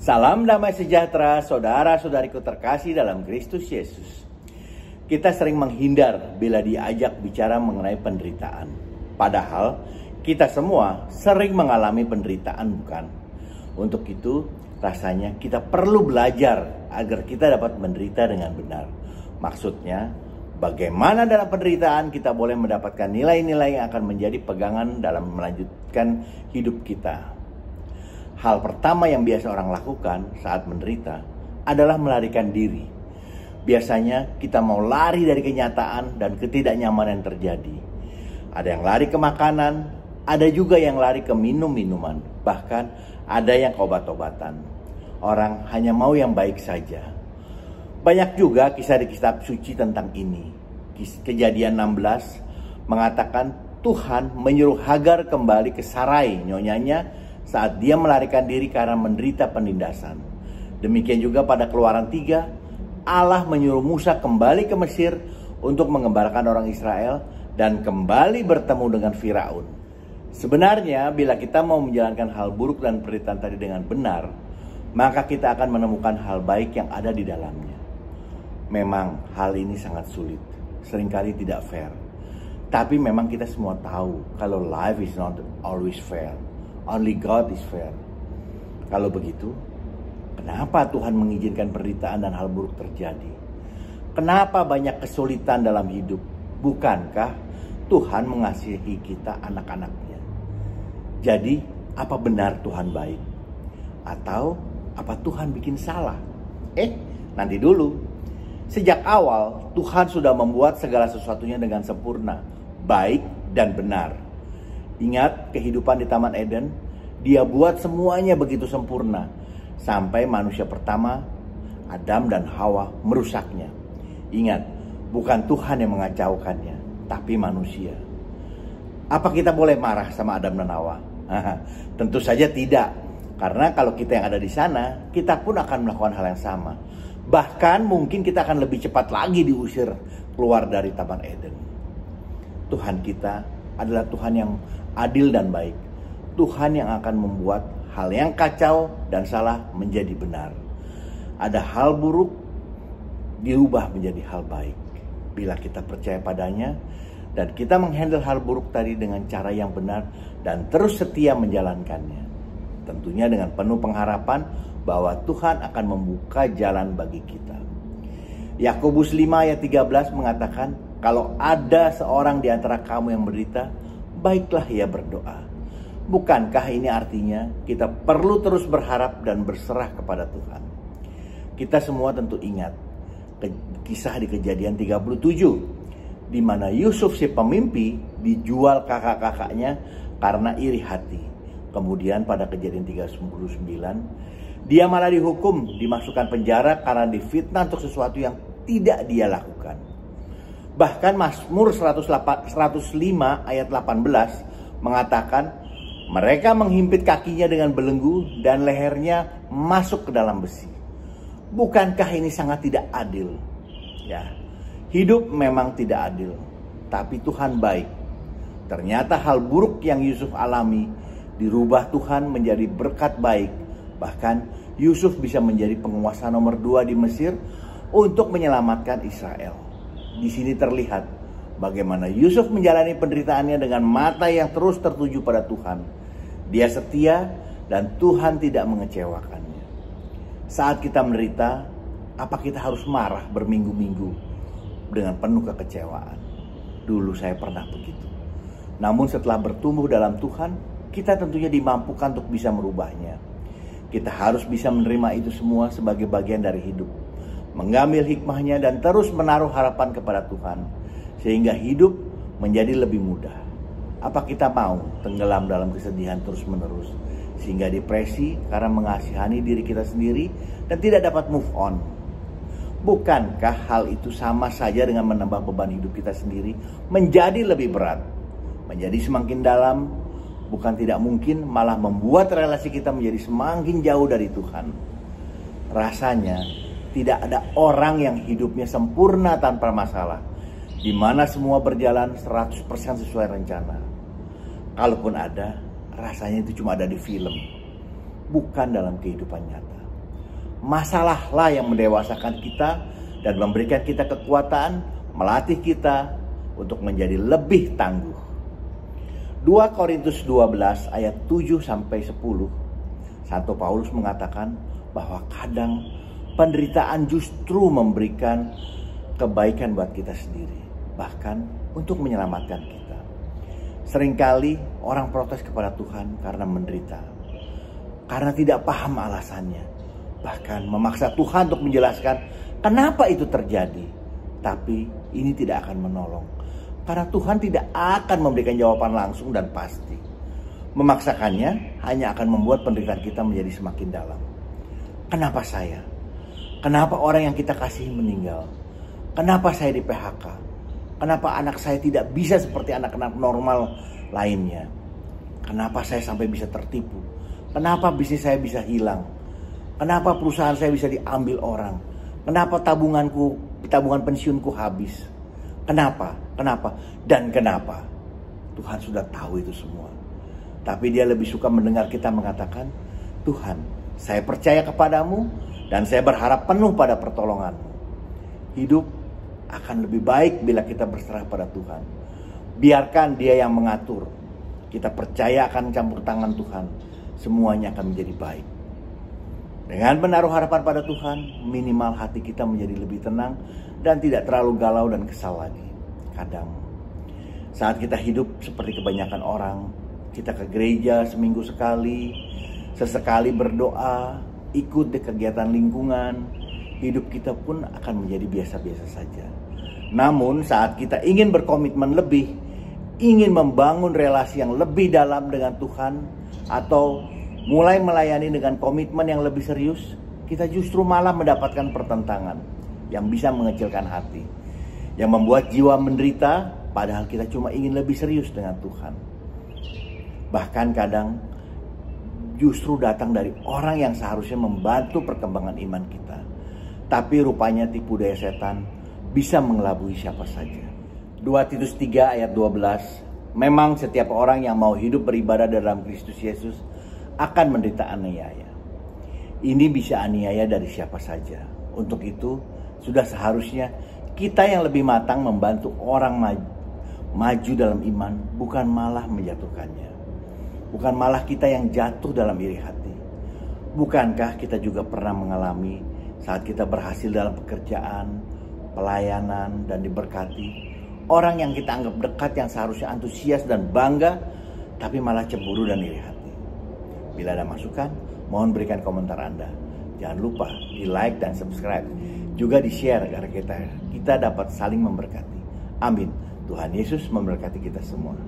Salam damai sejahtera saudara-saudariku terkasih dalam Kristus Yesus. Kita sering menghindar bila diajak bicara mengenai penderitaan. Padahal kita semua sering mengalami penderitaan, bukan? Untuk itu rasanya kita perlu belajar agar kita dapat menderita dengan benar. Maksudnya, bagaimana dalam penderitaan kita boleh mendapatkan nilai-nilai yang akan menjadi pegangan dalam melanjutkan hidup kita. Hal pertama yang biasa orang lakukan saat menderita adalah melarikan diri. Biasanya kita mau lari dari kenyataan dan ketidaknyamanan yang terjadi. Ada yang lari ke makanan, ada juga yang lari ke minum-minuman, bahkan ada yang ke obat-obatan. Orang hanya mau yang baik saja. Banyak juga kisah di kitab suci tentang ini. Kejadian 16 mengatakan Tuhan menyuruh Hagar kembali ke Sarai, nyonyanya, saat dia melarikan diri karena menderita penindasan. Demikian juga pada Keluaran 3, Allah menyuruh Musa kembali ke Mesir untuk mengembalakan orang Israel dan kembali bertemu dengan Firaun. Sebenarnya bila kita mau menjalankan hal buruk dan penderitaan tadi dengan benar, maka kita akan menemukan hal baik yang ada di dalamnya. Memang hal ini sangat sulit, seringkali tidak fair. Tapi memang kita semua tahu kalau life is not always fair. Only God is fair. Kalau begitu, kenapa Tuhan mengizinkan penderitaan dan hal buruk terjadi? Kenapa banyak kesulitan dalam hidup? Bukankah Tuhan mengasihi kita anak-anaknya? Jadi, apa benar Tuhan baik? Atau apa Tuhan bikin salah? Nanti dulu. Sejak awal, Tuhan sudah membuat segala sesuatunya dengan sempurna, baik dan benar. Ingat kehidupan di Taman Eden, Dia buat semuanya begitu sempurna. Sampai manusia pertama, Adam dan Hawa, merusaknya. Ingat, bukan Tuhan yang mengacaukannya, tapi manusia. Apa kita boleh marah sama Adam dan Hawa? Tentu saja tidak. Karena kalau kita yang ada di sana, kita pun akan melakukan hal yang sama. Bahkan mungkin kita akan lebih cepat lagi diusir keluar dari Taman Eden. Tuhan kita adalah Tuhan yang adil dan baik. Tuhan yang akan membuat hal yang kacau dan salah menjadi benar. Ada hal buruk dirubah menjadi hal baik bila kita percaya padanya dan kita menghandle hal buruk tadi dengan cara yang benar dan terus setia menjalankannya. Tentunya dengan penuh pengharapan bahwa Tuhan akan membuka jalan bagi kita. Yakobus 5 ayat 13 mengatakan, kalau ada seorang di antara kamu yang menderita, baiklah ia berdoa. Bukankah ini artinya kita perlu terus berharap dan berserah kepada Tuhan? Kita semua tentu ingat kisah di Kejadian 37, di mana Yusuf si pemimpi dijual kakak-kakaknya karena iri hati. Kemudian pada Kejadian 39, dia malah dihukum, dimasukkan penjara karena difitnah untuk sesuatu yang tidak dia lakukan. Bahkan Mazmur 105 ayat 18 mengatakan, mereka menghimpit kakinya dengan belenggu dan lehernya masuk ke dalam besi. Bukankah ini sangat tidak adil? Ya, hidup memang tidak adil, tapi Tuhan baik. Ternyata hal buruk yang Yusuf alami dirubah Tuhan menjadi berkat baik. Bahkan Yusuf bisa menjadi penguasa nomor 2 di Mesir untuk menyelamatkan Israel. Di sini terlihat bagaimana Yusuf menjalani penderitaannya dengan mata yang terus tertuju pada Tuhan. Dia setia dan Tuhan tidak mengecewakannya. Saat kita menderita, apa kita harus marah berminggu-minggu dengan penuh kekecewaan? Dulu saya pernah begitu. Namun setelah bertumbuh dalam Tuhan, kita tentunya dimampukan untuk bisa merubahnya. Kita harus bisa menerima itu semua sebagai bagian dari hidup, mengambil hikmahnya dan terus menaruh harapan kepada Tuhan, sehingga hidup menjadi lebih mudah. Apa kita mau tenggelam dalam kesedihan terus-menerus, sehingga depresi karena mengasihani diri kita sendiri dan tidak dapat move on? Bukankah hal itu sama saja dengan menambah beban hidup kita sendiri menjadi lebih berat, menjadi semakin dalam? Bukan tidak mungkin malah membuat relasi kita menjadi semakin jauh dari Tuhan. Rasanya tidak ada orang yang hidupnya sempurna tanpa masalah, di mana semua berjalan 100% sesuai rencana. Kalaupun ada, rasanya itu cuma ada di film, bukan dalam kehidupan nyata. masalahlah yang mendewasakan kita dan memberikan kita kekuatan, melatih kita untuk menjadi lebih tangguh. 2 Korintus 12 ayat 7 sampai 10. Santo Paulus mengatakan bahwa kadang penderitaan justru memberikan kebaikan buat kita sendiri, bahkan untuk menyelamatkan kita. Seringkali orang protes kepada Tuhan karena menderita, karena tidak paham alasannya, bahkan memaksa Tuhan untuk menjelaskan kenapa itu terjadi. Tapi ini tidak akan menolong, karena Tuhan tidak akan memberikan jawaban langsung dan pasti. Memaksakannya hanya akan membuat penderitaan kita menjadi semakin dalam. Kenapa saya? Kenapa orang yang kita kasihi meninggal? Kenapa saya di PHK? Kenapa anak saya tidak bisa seperti anak-anak normal lainnya? Kenapa saya sampai bisa tertipu? Kenapa bisnis saya bisa hilang? Kenapa perusahaan saya bisa diambil orang? Kenapa tabungan pensiunku habis? Kenapa? Dan kenapa? Tuhan sudah tahu itu semua. Tapi Dia lebih suka mendengar kita mengatakan, Tuhan, saya percaya kepadamu dan saya berharap penuh pada pertolonganmu. Hidup akan lebih baik bila kita berserah pada Tuhan. Biarkan Dia yang mengatur. Kita percaya akan campur tangan Tuhan. Semuanya akan menjadi baik. Dengan menaruh harapan pada Tuhan, minimal hati kita menjadi lebih tenang dan tidak terlalu galau dan kesal lagi. Kadang saat kita hidup seperti kebanyakan orang, kita ke gereja seminggu sekali, sesekali berdoa, ikut di kegiatan lingkungan, hidup kita pun akan menjadi biasa-biasa saja. Namun saat kita ingin berkomitmen lebih, ingin membangun relasi yang lebih dalam dengan Tuhan, atau mulai melayani dengan komitmen yang lebih serius, kita justru malah mendapatkan pertentangan yang bisa mengecilkan hati, yang membuat jiwa menderita, padahal kita cuma ingin lebih serius dengan Tuhan. Bahkan kadang justru datang dari orang yang seharusnya membantu perkembangan iman kita. Tapi rupanya tipu daya setan bisa mengelabui siapa saja. 2 Titus 3 ayat 12. Memang setiap orang yang mau hidup beribadah dalam Kristus Yesus akan menderita aniaya. Ini bisa aniaya dari siapa saja. Untuk itu sudah seharusnya kita yang lebih matang membantu orang maju dalam iman, bukan malah menjatuhkannya. Bukan malah kita yang jatuh dalam iri hati. Bukankah kita juga pernah mengalami saat kita berhasil dalam pekerjaan, pelayanan, dan diberkati, orang yang kita anggap dekat yang seharusnya antusias dan bangga, tapi malah cemburu dan iri hati. Bila ada masukan, mohon berikan komentar Anda. Jangan lupa di like dan subscribe, juga di share agar kita dapat saling memberkati. Amin. Tuhan Yesus memberkati kita semua.